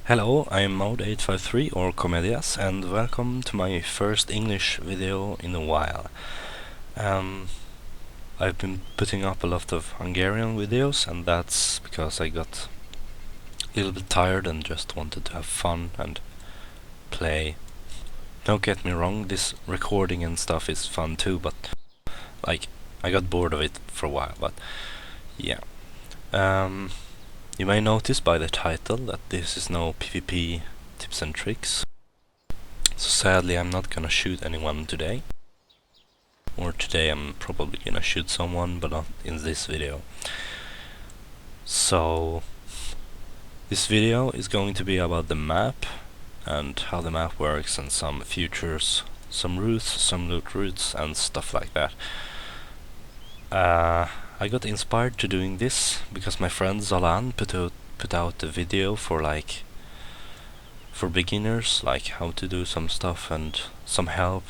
Hello, I'm Mode853 or Comedias, and welcome to my first English video in a while. I've been putting up a lot of Hungarian videos, and that's because I got a little bit tired and just wanted to have fun and play. Don't get me wrong, this recording and stuff is fun too, but I got bored of it for a while, but yeah. You may notice by the title that this is no PvP tips and tricks. So sadly I'm not gonna shoot anyone today. Or today I'm probably gonna shoot someone, but not in this video. So this video is going to be about the map and how the map works and some features, some routes, some loot routes and stuff like that. I got inspired to doing this because my friend Zalan put out a video for beginners, like how to do some stuff and some help,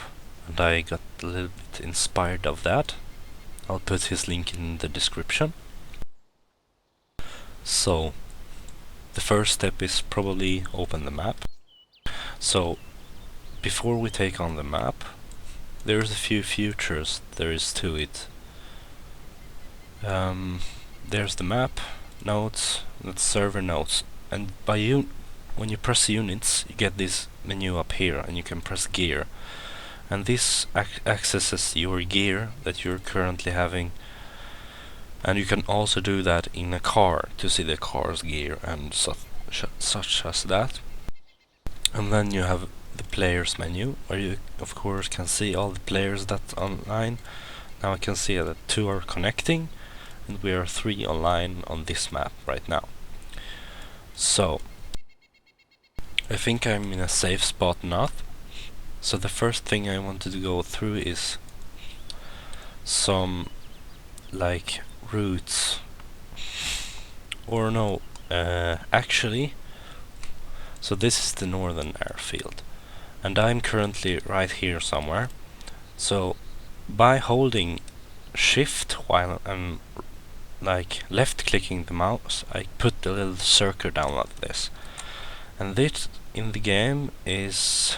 and I got a little bit inspired of that. I'll put his link in the description. So the first step is probably open the map. So before we take on the map, there's a few features there is to it. There's the map, nodes, that's server nodes, and when you press units you get this menu up here and you can press gear, and this accesses your gear that you're currently having, and you can also do that in a car to see the car's gear and such as that. And then you have the players menu where you of course can see all the players that's online. Now I can see that 2 are connecting and we are 3 online on this map right now. So I think I'm in a safe spot now. So the first thing I wanted to go through is some routes, or no, actually, so this is the northern airfield and I'm currently right here somewhere. So by holding shift while I'm left clicking the mouse, I put a little circle down like this, and this in the game is,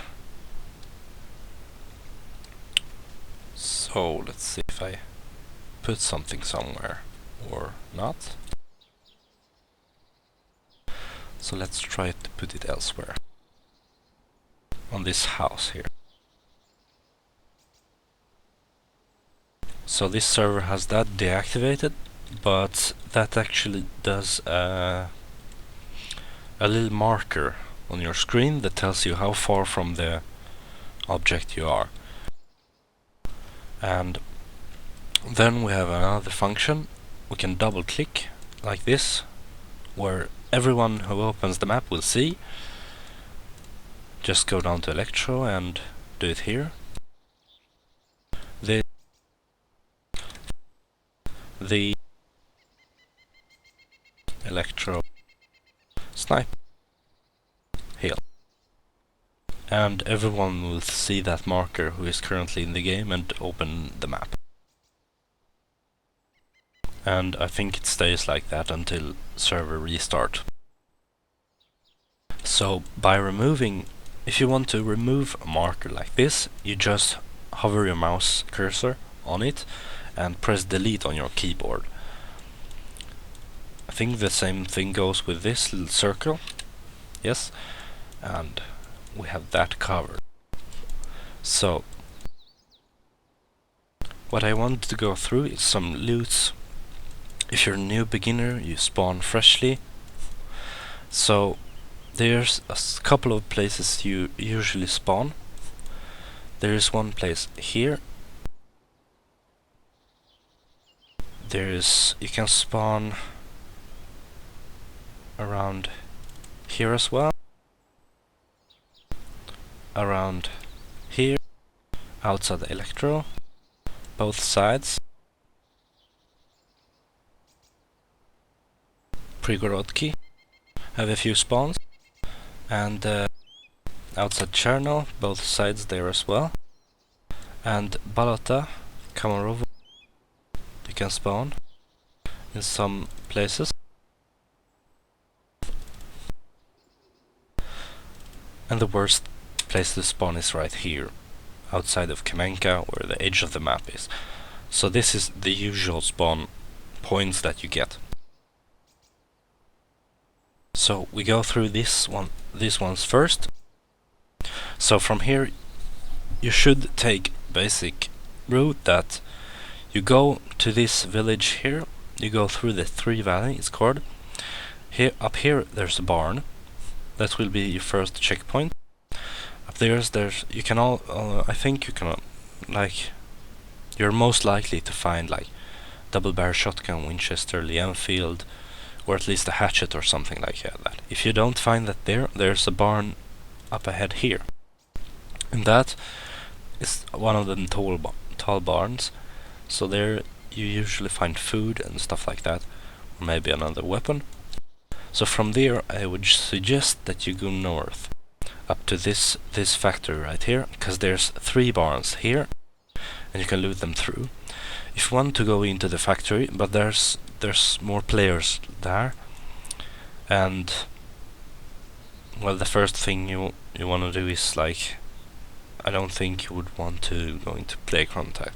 so let's see if I put something somewhere or not. So let's try to put it elsewhere on this house here. So this server has that deactivated, but that actually does a little marker on your screen that tells you how far from the object you are. And then we have another function. We can double click like this, where everyone who opens the map will see. Just go down to Electro and do it here. The Electro Snipe Heal, and everyone will see that marker who is currently in the game and open the map. And I think it stays like that until server restart. So by removing, if you want to remove a marker like this, you just hover your mouse cursor on it and press delete on your keyboard. I think the same thing goes with this little circle. Yes, and we have that covered. So what I want to go through is some loots. If you're a new beginner, you spawn freshly. So there's a couple of places you usually spawn. There is one place here. You can spawn around here as well. Around here, outside the Electro, both sides. Prigorodki have a few spawns, and outside Cherno, both sides there as well. And Balota, Kamarovo, you can spawn in some places. And the worst place to spawn is right here, outside of Kamenka, where the edge of the map is. So this is the usual spawn points that you get. So we go through these ones first. So from here you should take basic route that you go to this village here, you go through the 3 valley, it's called. Here, up here there's a barn. That will be your first checkpoint. Up there's you can I think you can like, you're most likely to find like double barrel shotgun, Winchester, Lee Enfield, or at least a hatchet or something like that. If you don't find that there's a barn up ahead here. And that is one of the tall barns. So there you usually find food and stuff like that, or maybe another weapon. So from there I would suggest that you go north up to this factory right here, because there's 3 barns here and you can loot them through. If you want to go into the factory, but there's more players there, and well, the first thing you want to do is like, I don't think you would want to go into player contact.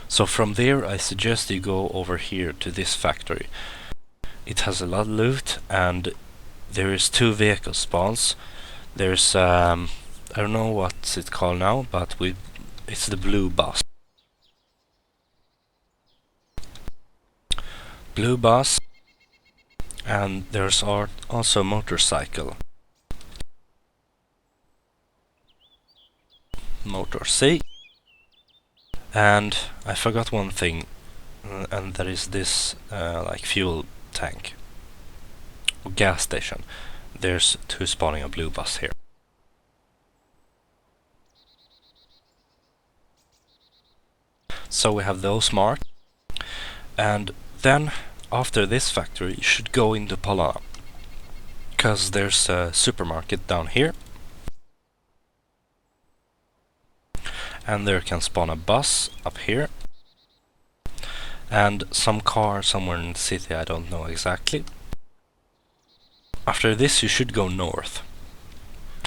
So from there I suggest you go over here to this factory. It has a lot of loot, and there is 2 vehicle spawns. There's I don't know what's it called now, but it's the blue bus. Blue bus, and there's also motorcycle. Motor C. And I forgot one thing, and that is this like fuel tank or gas station. There's 2 spawning a blue bus here. So we have those marked, and then after this factory you should go into Polana, because there's a supermarket down here, and there can spawn a bus up here, and some car somewhere in the city, I don't know exactly. After this you should go north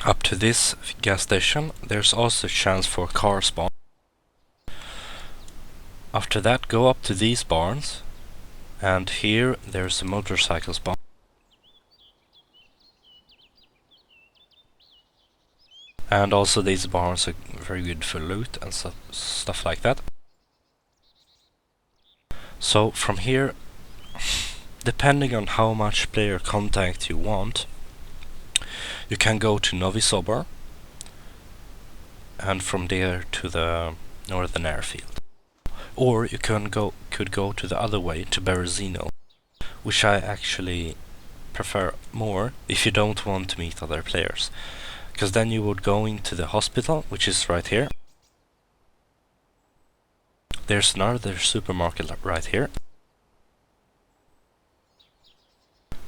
up to this gas station. There's also a chance for a car spawn. After that go up to these barns, and here there's a motorcycle spawn. And also these barns are very good for loot and stuff like that. So from here, depending on how much player contact you want, you can go to Novi Sobor, and from there to the northern airfield. Or you could go to the other way to Berezino, which I actually prefer more if you don't want to meet other players, because then you would go into the hospital, which is right here. There's another supermarket right here.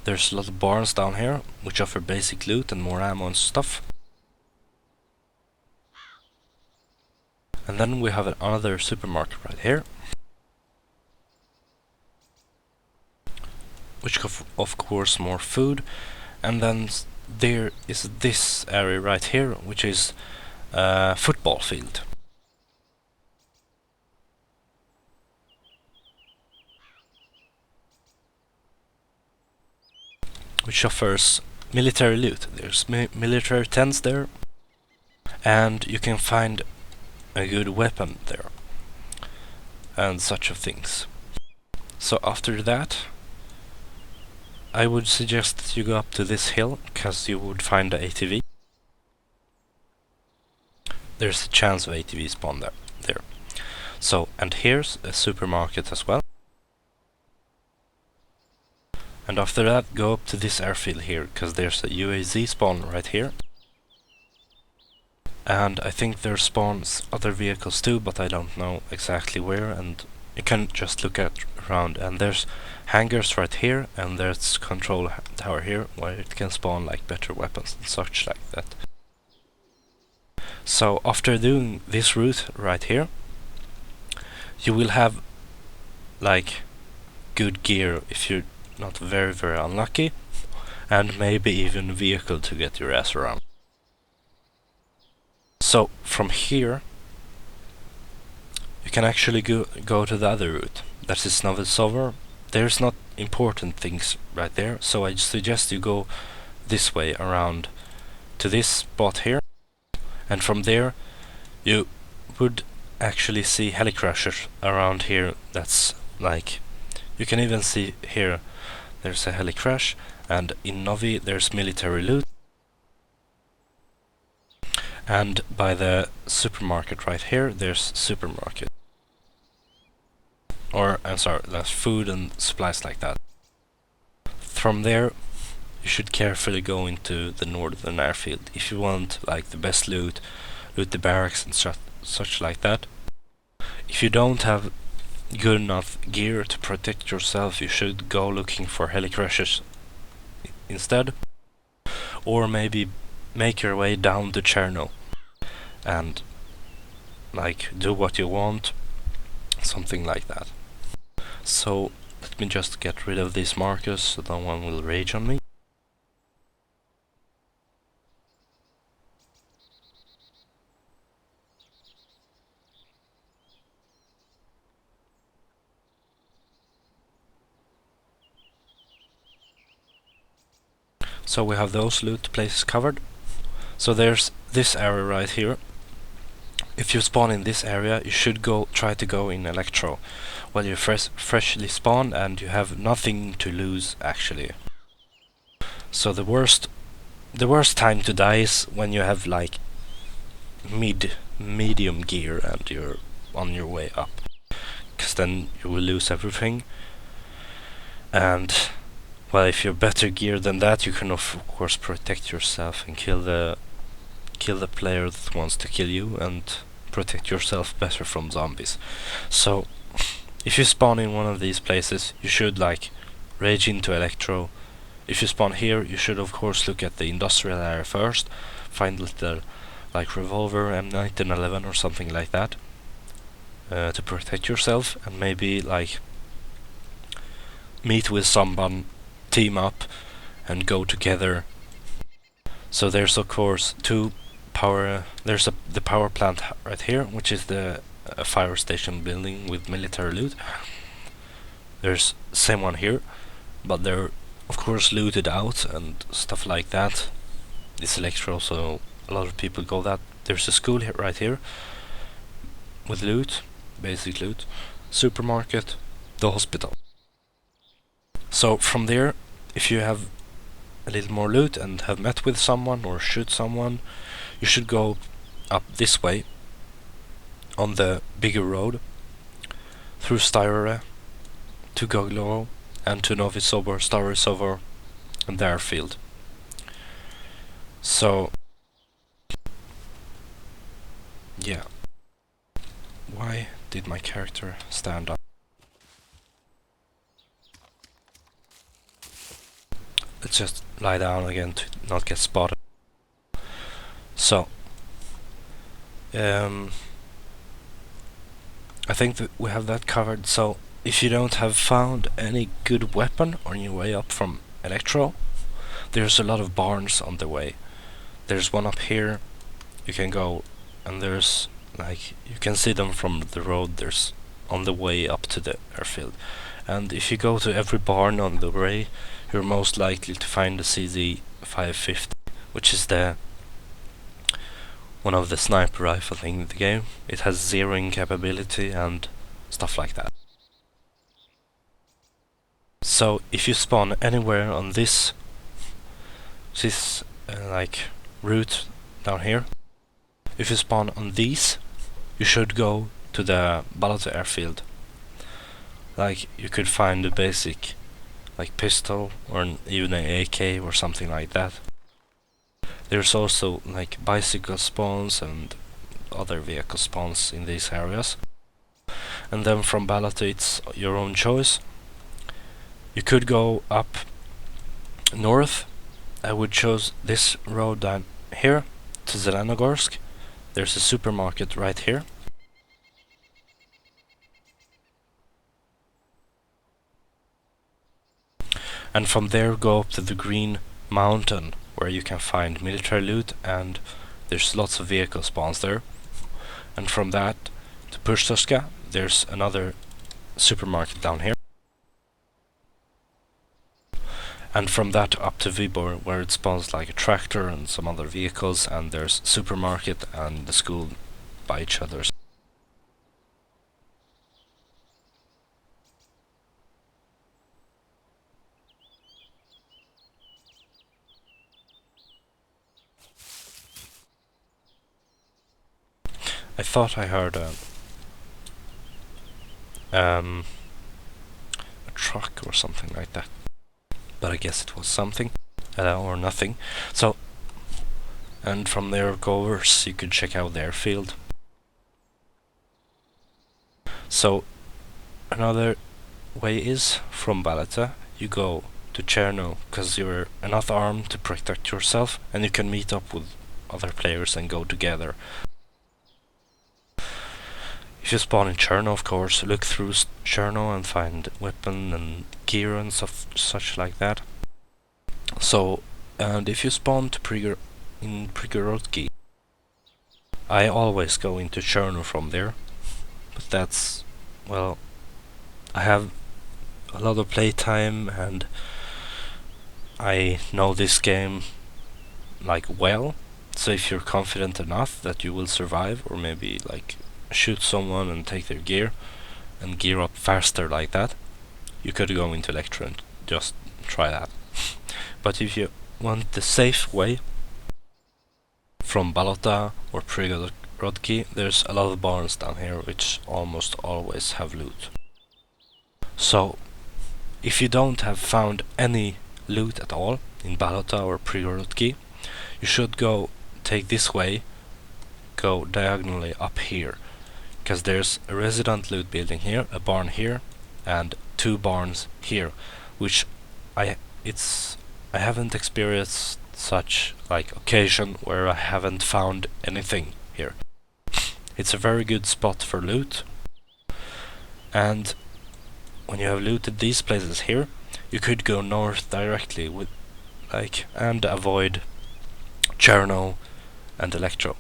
There's a lot of barns down here, which offer basic loot and more ammo and stuff. And then we have another supermarket right here, which of course more food. And then there is this area right here, which is a football field. Which offers military loot. There's military tents there, and you can find a good weapon there, and such of things. So after that, I would suggest that you go up to this hill, because you would find the ATV. There's a chance of ATV spawn there. So, and here's a supermarket as well. And after that, go up to this airfield here, because there's a UAZ spawn right here. And I think there spawns other vehicles too, but I don't know exactly where, and you can just look around. And there's hangars right here, and there's control tower here, where it can spawn like better weapons and such like that. So after doing this route right here, you will have like good gear if you're not very unlucky, and maybe even a vehicle to get your ass around. So from here you can actually go to the other route. That is Novisover. There's not important things right there, so I suggest you go this way around to this spot here, and from there you would actually see helicrashers around here. That's like, you can even see here there's a helicrash, and in Novi there's military loot, and by the supermarket right here there's supermarket, or I'm sorry, there's food and supplies like that. From there you should carefully go into the northern airfield if you want like the best loot the barracks and such like that. If you don't have good enough gear to protect yourself, you should go looking for helicrashes instead, or maybe make your way down to Cherno and like do what you want, something like that. So let me just get rid of these markers so no one will rage on me. So we have those loot places covered. So there's this area right here. If you spawn in this area, you should try to go in Electro. Well, you freshly spawned and you have nothing to lose actually. So the worst time to die is when you have like medium gear and you're on your way up, because then you will lose everything. And well, if you're better geared than that, you can of course protect yourself and kill the player that wants to kill you, and protect yourself better from zombies. So if you spawn in one of these places, you should like rage into Electro. If you spawn here, you should of course look at the industrial area first, find little like revolver, M1911 or something like that, to protect yourself, and maybe like meet with someone, team up and go together. So there's of course there's the power plant right here, which is the fire station building with military loot. There's the same one here, but they're of course looted out and stuff like that. It's Electro, so a lot of people go that. There's a school here right here with loot, basic loot, supermarket, the hospital. So from there, if you have a little more loot and have met with someone or shoot someone, you should go up this way on the bigger road through Styrere to Goglovo and to Novisovo, Starisovo and the airfield. So yeah, why did my character stand up? Let's just lie down again to not get spotted. So I think that we have that covered. So if you don't have found any good weapon on your way up from Electro, there's a lot of barns on the way. There's one up here, you can go, and there's like, you can see them from the road. There's on the way up to the airfield, and if you go to every barn on the way, you're most likely to find the CZ550, which is the one of the sniper rifle thing in the game. It has zeroing capability and stuff like that. So if you spawn anywhere on this like route down here, if you spawn on these, you should go to the Balato airfield. Like, you could find a basic like pistol or even an AK or something like that. There's also like bicycle spawns and other vehicle spawns in these areas. And then from Balato it's your own choice. You could go up north. I would choose this road down here to Zelenogorsk. There's a supermarket right here. And from there go up to the green mountain where you can find military loot, and there's lots of vehicle spawns there. And from that to Pushtoska, there's another supermarket down here. And from that up to Vibor, where it spawns like a tractor and some other vehicles, and there's supermarket and the school by each other. I thought I heard a truck or something like that, but I guess it was something or nothing. So, and from there goers, you could check out the airfield. So another way is from Balata, you go to Cherno, because you're enough armed to protect yourself, and you can meet up with other players and go together. If you spawn in Cherno, of course, look through Cherno and find weapon and gear and stuff such like that. So, and if you spawn to in Prigorodki, I always go into Cherno from there, but that's, well, I have a lot of playtime and I know this game like well, so if you're confident enough that you will survive, or maybe like shoot someone and take their gear and gear up faster like that, you could go into Electro and just try that. But if you want the safe way from Balota or Prigorodki, there's a lot of barns down here which almost always have loot. So if you don't have found any loot at all in Balota or Prigorodki, you should go take this way, go diagonally up here, because there's a resident loot building here, a barn here, and 2 barns here, which I haven't experienced such like occasion where I haven't found anything here. It's a very good spot for loot, and when you have looted these places here, you could go north directly with and avoid Cherno and Electro.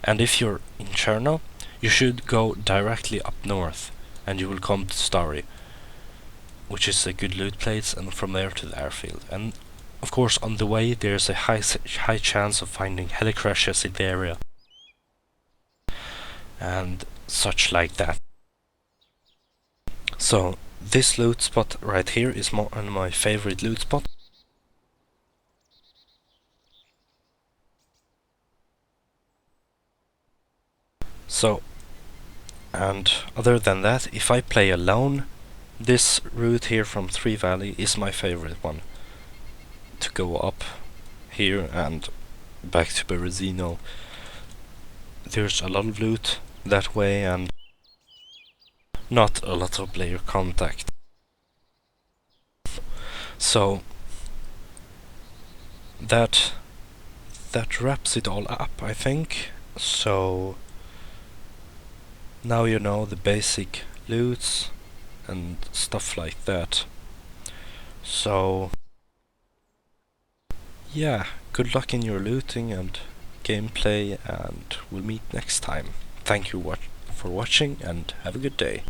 And if you're in Cherno, you should go directly up north and you will come to Starry, which is a good loot place, and from there to the airfield. And of course on the way there's a high chance of finding helicrashes in the area and such like that. So this loot spot right here is one of my favorite loot spots. So, and other than that, if I play alone, this route here from Three Valley is my favorite one. To go up here and back to Berezino. There's a lot of loot that way and not a lot of player contact. So that wraps it all up, I think. So now you know the basic loots and stuff like that. So yeah, good luck in your looting and gameplay, and we'll meet next time. Thank you for watching and have a good day.